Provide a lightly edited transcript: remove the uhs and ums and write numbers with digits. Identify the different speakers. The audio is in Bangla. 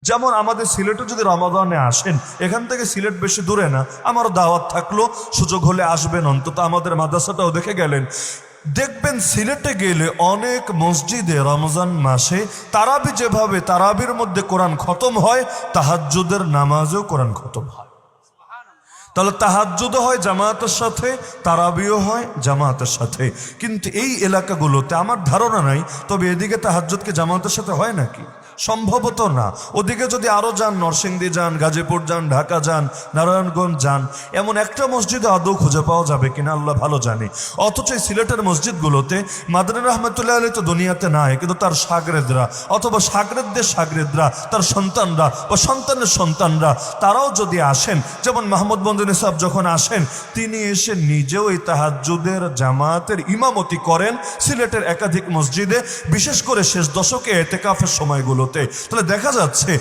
Speaker 1: যেমন আমাদের সিলেটে যদি রমাদানে আসেন, এখান থেকে সিলেট বেশি দূরে না, আমারও দাওয়াত থাকলো, সুযোগ হলে আসবেন, অন্তত আমাদের মাদ্রাসাটাও দেখে গেলেন। দেখবেন সিলেটে গেলে অনেক মসজিদে রমজান মাসে তারাবি, যেভাবে তারাবির মধ্যে কোরআন খতম হয়, তাহাজ্জুদের নামাজেও কোরআন খতম হয়। তাহলে তাহাজ্জুদও হয় জামাতের সাথে, তারাবিও হয় জামাতের সাথে। কিন্তু এই এলাকাগুলোতে আমার ধারণা নাই, তবে এদিকে তাহাজ্জুদ কি জামাতের সাথে হয় নাকি? সম্ভবত না। ওদিকে যদি আরও যান, নরসিংদী যান, গাজীপুর যান, ঢাকা যান, নারায়ণগঞ্জ যান, এমন একটা মসজিদে আদৌ খুঁজে পাওয়া যাবে কিনা আল্লাহ ভালো জানে। অথচ এই সিলেটের মসজিদগুলোতে মাদানী রহমতুল্লাহ আলাইহি তো দুনিয়াতে নাই, কিন্তু তার শাগরেদরা অথবা শাগরেদদের শাগরেদরা, তার সন্তানরা বা সন্তানের সন্তানরা, তারাও যদি আসেন, যেমন মাহমুদ মন্দির সাহেব যখন আসেন, তিনি এসে নিজেও এই তাহাজ্জুদের জামাতের ইমামতি করেন সিলেটের একাধিক মসজিদে, বিশেষ করে শেষ দশকে এতেকাফের সময়গুলোতে। তাহলে দেখা যাচ্ছে